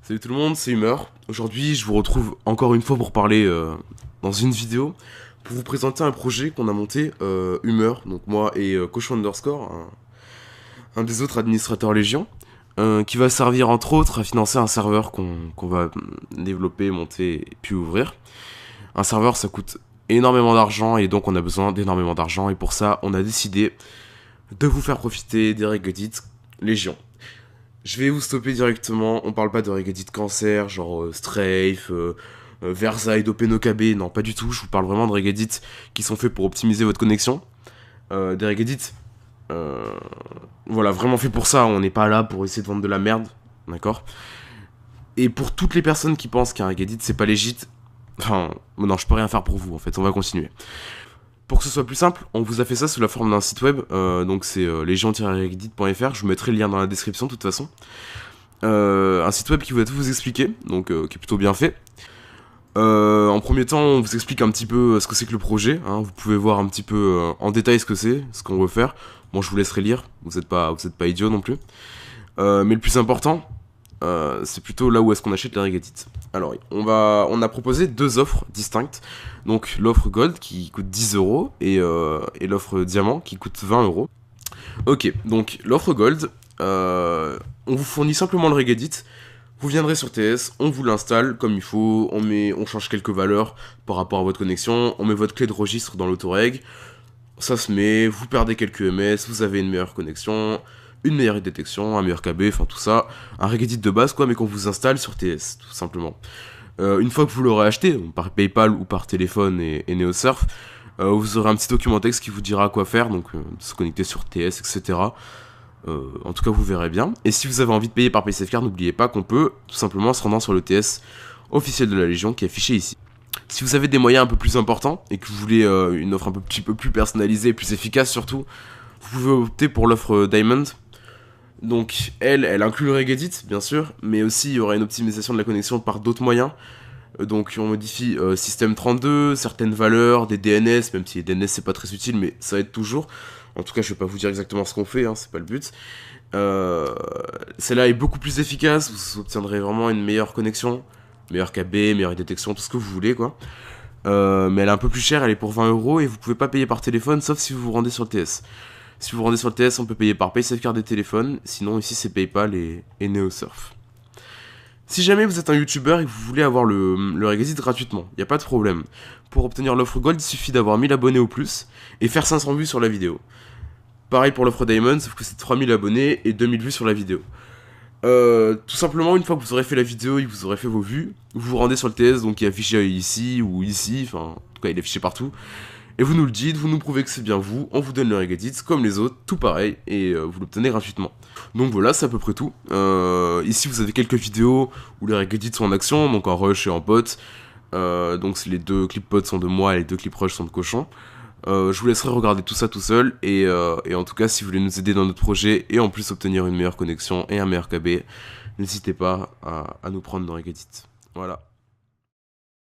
Salut tout le monde, c'est Humeur. Aujourd'hui, je vous retrouve encore une fois pour parler dans une vidéo, pour vous présenter un projet qu'on a monté, Humeur, donc moi et Cochon Underscore, un des autres administrateurs Légion, qui va servir entre autres à financer un serveur qu'on va développer, monter et puis ouvrir. Un serveur, ça coûte énormément d'argent et donc on a besoin d'énormément d'argent et pour ça, on a décidé de vous faire profiter des Regedit Légion. Je vais vous stopper directement, on parle pas de Regedit Cancer, genre Strafe, Versailles, OpenOKB, non pas du tout, je vous parle vraiment de Regedit qui sont faits pour optimiser votre connexion. Des Regedit, voilà, vraiment fait pour ça, on n'est pas là pour essayer de vendre de la merde, d'accord. Et pour toutes les personnes qui pensent qu'un Regedit c'est pas légit, enfin, non, je peux rien faire pour vous en fait, on va continuer. Pour que ce soit plus simple, on vous a fait ça sous la forme d'un site web, donc c'est legion-regedit.fr, je vous mettrai le lien dans la description de toute façon. Un site web qui va tout vous expliquer, donc qui est plutôt bien fait. En premier temps, on vous explique un petit peu ce que c'est que le projet, hein. Vous pouvez voir un petit peu en détail ce que c'est, ce qu'on veut faire. Bon, je vous laisserai lire, vous êtes pas idiot non plus. Mais le plus important, c'est plutôt là où est-ce qu'on achète les Regedit. Alors, on a proposé deux offres distinctes. Donc, l'offre Gold qui coûte 10 € et l'offre Diamant qui coûte 20 €. Ok, donc l'offre Gold, on vous fournit simplement le Regedit. Vous viendrez sur TS, on vous l'installe comme il faut, on change quelques valeurs par rapport à votre connexion, on met votre clé de registre dans l'autoreg, ça se met, vous perdez quelques MS, vous avez une meilleure connexion, une meilleure détection, un meilleur KB, enfin tout ça, un Regedit de base quoi, mais qu'on vous installe sur TS, tout simplement. Une fois que vous l'aurez acheté, par PayPal ou par téléphone et NeoSurf, vous aurez un petit document texte qui vous dira quoi faire, donc se connecter sur TS, etc. En tout cas, vous verrez bien. Et si vous avez envie de payer par PaySafeCard, n'oubliez pas qu'on peut tout simplement se rendre sur le TS officiel de la Légion qui est affiché ici. Si vous avez des moyens un peu plus importants et que vous voulez une offre un petit peu plus personnalisée, plus efficace surtout, vous pouvez opter pour l'offre Diamond. Donc elle inclut le Regedit, bien sûr, mais aussi il y aura une optimisation de la connexion par d'autres moyens. Donc on modifie système 32, certaines valeurs, des DNS, même si les DNS c'est pas très utile, mais ça aide toujours. En tout cas, je vais pas vous dire exactement ce qu'on fait, hein, c'est pas le but. Celle-là est beaucoup plus efficace, vous obtiendrez vraiment une meilleure connexion, meilleure KB, meilleure détection, tout ce que vous voulez, quoi. Mais elle est un peu plus chère, elle est pour 20 € et vous pouvez pas payer par téléphone, sauf si vous vous rendez sur le TS. Si vous vous rendez sur le TS, on peut payer par PaySafeCard des téléphones, sinon ici c'est PayPal et NeoSurf. Si jamais vous êtes un youtubeur et que vous voulez avoir le Regedit gratuitement, il n'y a pas de problème. Pour obtenir l'offre Gold, il suffit d'avoir 1000 abonnés au plus et faire 500 vues sur la vidéo. Pareil pour l'offre Diamond, sauf que c'est 3000 abonnés et 2000 vues sur la vidéo. Tout simplement, une fois que vous aurez fait la vidéo et que vous aurez fait vos vues, vous vous rendez sur le TS, donc qui est affiché ici ou ici, enfin, en tout cas il est affiché partout. Et vous nous le dites, vous nous prouvez que c'est bien vous, on vous donne le Regedit comme les autres, tout pareil, et vous l'obtenez gratuitement. Donc voilà, c'est à peu près tout. Ici vous avez quelques vidéos où les Regedit sont en action, donc en rush et en pot. Donc les deux clips pot sont de moi et les deux clips rush sont de Cochon. Je vous laisserai regarder tout ça tout seul, et en tout cas si vous voulez nous aider dans notre projet, et en plus obtenir une meilleure connexion et un meilleur KB, n'hésitez pas à nous prendre dans Regedit. Voilà.